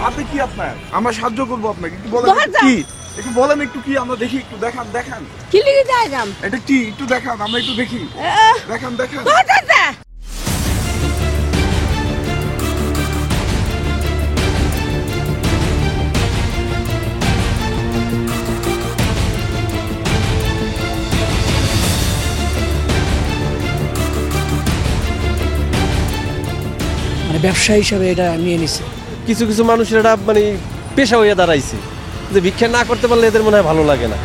হাতে কি আপনার? আমরা সাহায্য করবো আপনাকে, একটু বলেন কি, একটু বলেন একটু কি আমরা দেখি, একটু দেখান দেখান কি লিখে যাইলাম এটা কি একটু দেখান, আমরা একটু দেখি, দেখান দেখান। ব্যবসা হিসাবে এটা নিয়ে নিছে। কিছু কিছু মানুষের এটা মানে পেশা হয়ে দাঁড়াইছে, যে ভিক্ষা না করতে পারলে এদের মনে হয় ভালো লাগে না।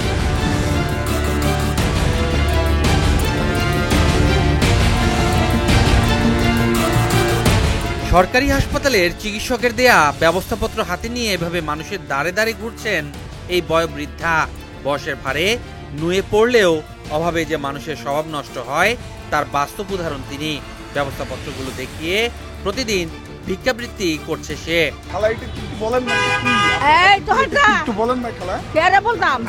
সরকারি হাসপাতালের চিকিৎসকের দেয়া ব্যবস্থাপত্র হাতে নিয়ে এভাবে মানুষের দাঁড়ে দাঁড়ে ঘুরছেন এই বয়োবৃদ্ধা। বয়সের ভারে নুয়ে পড়লেও অভাবে যে মানুষের স্বভাব নষ্ট হয় তার বাস্তব উদাহরণ তিনি। ব্যবস্থাপত্রগুলো দেখিয়ে প্রতিদিন ভিক্ষাবৃত্তি করছে সে। খালা একটু কি বলেন না, একটু বলেন না খালা। বলতাম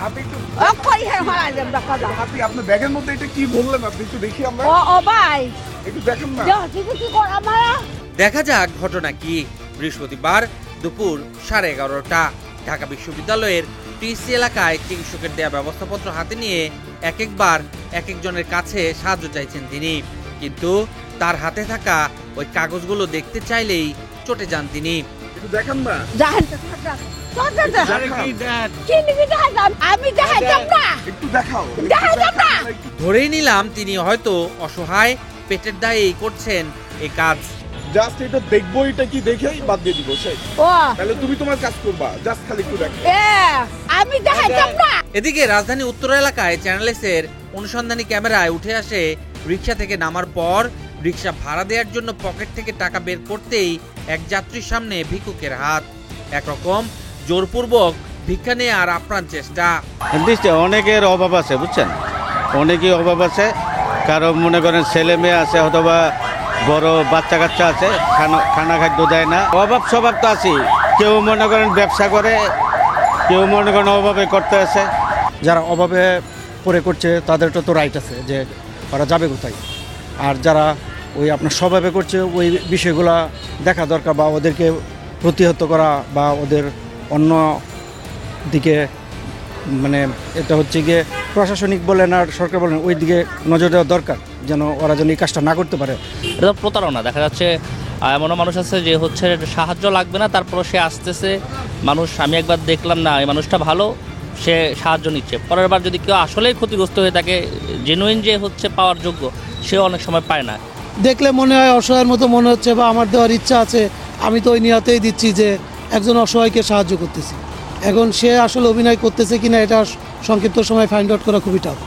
আপনার ব্যাগের মধ্যে এটা কি বললেন আপনি, একটু দেখি আমরা। ও ভাই একটু দেখেন না। দেখা যাক ঘটনা কি। বৃহস্পতিবার দুপুর 11:30টা ঢাকা বিশ্ববিদ্যালয়ের টিসি এলাকায় চিকিৎসকের দেয়া ব্যবস্থাপত্র হাতে নিয়ে এক একবার এক একজনের কাছে সাহায্য চাইছেন তিনি, কিন্তু তার হাতে থাকা ওই কাগজগুলো দেখতে চাইলেই চটে যান তিনি। একটু দেখেন না। ধরেই নিলাম তিনি হয়তো অসহায়, পেটের দায়েই করছেন এই কাজ। জাস্ট এটা দেখবো, এটা কি দেখেই বাদ দিয়ে দিব সেই। তাহলে তুমি তোমার কাজ করবা, জাস্ট খালি একটু দেখো। আমি দেখাইতাম না। এদিকে রাজধানী উত্তর এলাকায় চ্যানেল এর অনুসন্ধানী ক্যামেরায় উঠে আসে রিকশা থেকে নামার পর রিকশা ভাড়া দেওয়ার জন্য পকেট থেকে টাকা বের করতেই এক যাত্রীর সামনে ভিক্ষুকের হাত। একরকম জোরপূর্বক ভিক্ষা নেওয়ার আপ্রাণ চেষ্টা। অনেকের অভাব আছে, বুঝছেন, অনেকই অভাব আছে। কারো মনে করেন ছেলে মেয়ে আছে, অথবা বড় বাচ্চা কাচ্চা আছে, খানা খাদ্য দেয় না। অভাব স্বভাব তো আছে। কেউ মনে করেন ব্যবসা করে, কেউ মনে করেন অভাবে করতে আছে। যারা অভাবে পড়ে করছে তাদেরটা তো রাইট আছে যে ওরা যাবে কোথায়, আর যারা ওই আপনার স্বভাবে করছে ওই বিষয়গুলো দেখা দরকার, বা ওদেরকে প্রতিহত করা বা ওদের অন্য দিকে মানে এটা হচ্ছে গিয়ে প্রশাসনিক বলেন আর সরকার বলেন ওই দিকে নজর দেওয়া দরকার, যেন ওরা যেন এই কাজটা না করতে পারে। এটা প্রতারণা। দেখা যাচ্ছে এমনও মানুষ আছে যে হচ্ছে সাহায্য লাগবে না, তারপরও সে আসতেছে। মানুষ, আমি একবার দেখলাম না, এই মানুষটা ভালো, সে সাহায্য নিচ্ছে। পরের বার যদি কেউ আসলেই ক্ষতিগ্রস্ত হয়ে থাকে, জেনুইন যে হচ্ছে পাওয়ার যোগ্য, সে অনেক সময় পায় না। দেখলে মনে হয় অসহায়ের মতো মনে হচ্ছে, বা আমার দেওয়ার ইচ্ছা আছে, আমি তো ওই নিয়াতেই দিচ্ছি যে একজন অসহায়কে সাহায্য করতেছি। এখন সে আসলে অভিনয় করতেছে কিনা এটা সংক্ষিপ্ত সময় ফাইন্ড আউট করা খুবই টাফ।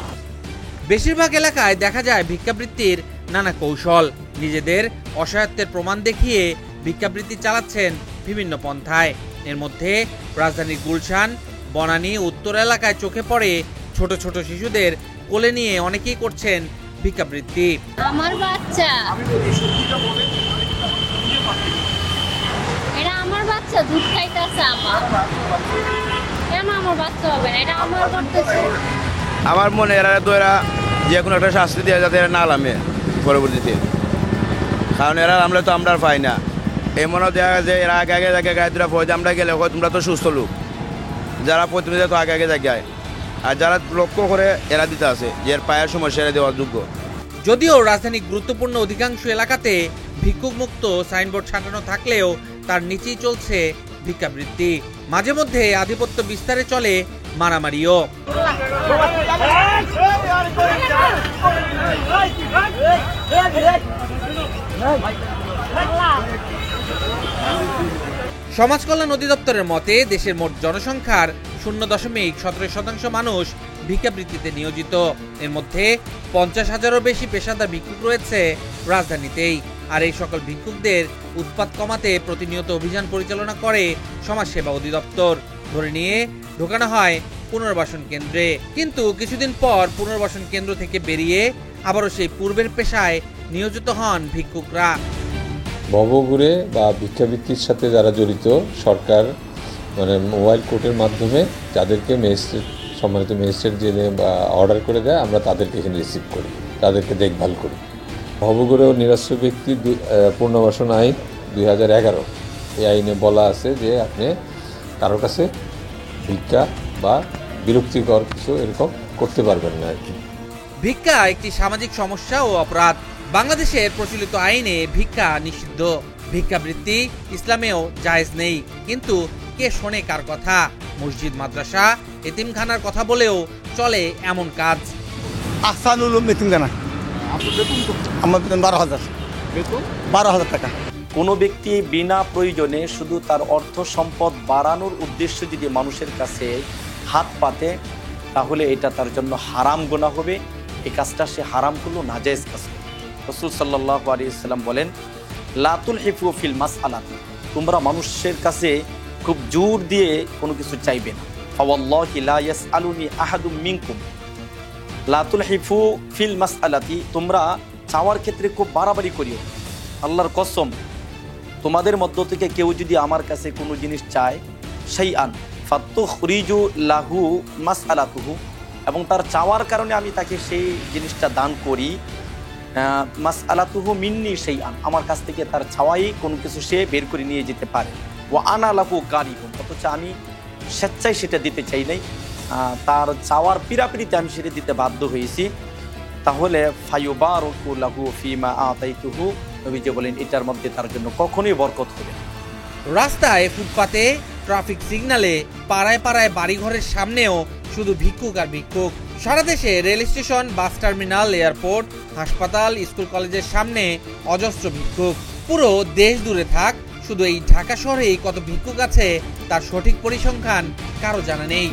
বেশিরভাগ এলাকায় দেখা যায় ভিক্ষাবৃত্তির নানা কৌশল। নিজেদের অসহায়ত্বের প্রমাণ দেখিয়ে ভিক্ষাবৃত্তি চালাচ্ছেন বিভিন্ন পন্থায়। এর মধ্যে রাজধানীর গুলশান, বনানী, উত্তর এলাকায় চোখে পড়ে ছোট ছোট শিশুদের কোলে নিয়ে অনেকেই করছেন ভিক্ষাবৃত্তি। আমার বাচ্চা, এটা আমার বাচ্চা দুধ খাইতেছে। কেন আমার বাচ্চা হবে না? এটা আমার করতেছে। আমার মনে এরা তো এরা যে কোনো একটা শাস্তি দেওয়া যাতে এরা না নামে পরবর্তীতে, কারণ এরা নামলে তো আমরা পাই না। এমনও দেখা গেছে এরা আগে আগে জায়গায় গায়ে তোরা ফৌজ আমরা গেলে তোমরা তো সুস্থ লোক, যারা প্রতিনিধি তো আগে আগে জায়গায়, আর যারা লক্ষ্য করে এরা দিতে আছে যে এর পায়ের সময় সেরে দেওয়ার যোগ্য। যদিও রাজধানীর গুরুত্বপূর্ণ অধিকাংশ এলাকাতে ভিক্ষুক মুক্ত সাইনবোর্ড সাঁটানো থাকলেও তার নিচেই চলছে ভিক্ষাবৃত্তি। মাঝে মধ্যে আধিপত্য বিস্তারে চলে মারামারিও। সমাজ কল্যাণ অধিদপ্তরের মতে দেশের মোট জনসংখ্যার 0.17% মানুষ ভিক্ষাবৃত্তিতে নিয়োজিত। এর মধ্যে 50,000-এরও বেশি পেশাদার ভিক্ষুক রয়েছে রাজধানীতেই। আর এই সকল ভিক্ষুকদের উৎপাত কমাতে প্রতিনিয়ত অভিযান পরিচালনা করে সমাজসেবা অধিদপ্তর। ধরে নিয়ে ঢোকানো হয় পুনর্বাসন কেন্দ্রে, কিন্তু কিছুদিন পর পুনর্বাসন কেন্দ্র থেকে বেরিয়ে আবারও সেই পূর্বের পেশায় নিয়োজিত হন ভিক্ষুকরা। ভবঘুরে বা ভিক্ষাবৃত্তির সাথে যারা জড়িত, সরকার মানে মোবাইল কোর্টের মাধ্যমে যাদেরকে ম্যাজিস্ট্রেট, সম্মানিত ম্যাজিস্ট্রেট যে অর্ডার করে দেয়, আমরা তাদেরকে এখানে রিসিভ করি, তাদেরকে দেখভাল করি। ভবঘুরে ও নিরাশ্রয় ব্যক্তি পুনর্বাসন আইন 2011 এই আইনে বলা আছে যে আপনি কারোর কাছে ভিক্ষা বা বিরক্তিকর কিছু এরকম করতে পারবেন না আর কি। ভিক্ষা একটি সামাজিক সমস্যা ও অপরাধ। বাংলাদেশের প্রচলিত আইনে ভিক্ষা নিষিদ্ধ। ভিক্ষাবৃত্তি ইসলামেও জায়েজ নেই, কিন্তু কে শোনে কার কথা? মসজিদ, মাদ্রাসা, এতিমখানার কথা বলেও চলে এমন কাজ। আহসানুল এতিমখানা আমার বেতন 12,000। বেতন 12,000 টাকা। কোনো ব্যক্তি বিনা প্রয়োজনে শুধু তার অর্থ সম্পদ বাড়ানোর উদ্দেশ্যে যদি মানুষের কাছে হাত পাতে, তাহলে এটা তার জন্য হারাম গুনাহ হবে। এই কাজটা সে হারাম করলো, নাজায়েজ কাজ। রাসূল সাল্লাল্লাহু আলাইহি ওয়াসাল্লাম বলেন, লা তুলহিফু ফিল মাসআলাতি, তোমরা মানুষের কাছে খুব জোর দিয়ে কোনো কিছু চাইবে না। ফাওয়াল্লাহি লা ইয়াসআলুনি আহাদুম মিনকুম লা তুলহিফু ফিল মাসআলাতি, তোমরা চাওয়ার ক্ষেত্রে খুব বাড়াবাড়ি করিও। আল্লাহর কসম, তোমাদের মধ্য থেকে কেউ যদি আমার কাছে কোনো জিনিস চায়, শাইআন ফাতুখরিজু লাহু মাসআলাতুহু, এবং তার চাওয়ার কারণে আমি তাকে সেই জিনিসটা দান করি, মাসআলাতুহু মিন্নি শাইআন, আমার কাছ থেকে তার চাওয়াই কোনো কিছু সে বের করে নিয়ে যেতে পারে। ওয়া আনা লাহু কারিহুন, অথচ আমি স্বেচ্ছায় সেটা দিতে চাই নাই, তার চাওয়ার পিরাপিরিতে আমি সেটা দিতে বাধ্য হয়েছি। তাহলে ফায়ুবারাকু লাহু ফিমা আতাইতুহু, নবীজি বলেন এটার মধ্যে তার জন্য কখনোই বরকত হবে না। রাস্তায়, ফুটপাতে, ট্রাফিক সিগন্যালে, পাড়ায় পাড়ায় বাড়িঘরের সামনেও শুধু ভিক্ষুক আর ভিক্ষুক। সারা দেশে rail station, bus terminal, airport, হাসপাতাল, স্কুল কলেজের সামনে অজস্র ভিক্ষুক। পুরো দেশ দূরে থাক, শুধু এই ঢাকা শহরেই কত ভিক্ষুক আছে তার সঠিক পরিসংখ্যান কারো জানা নেই।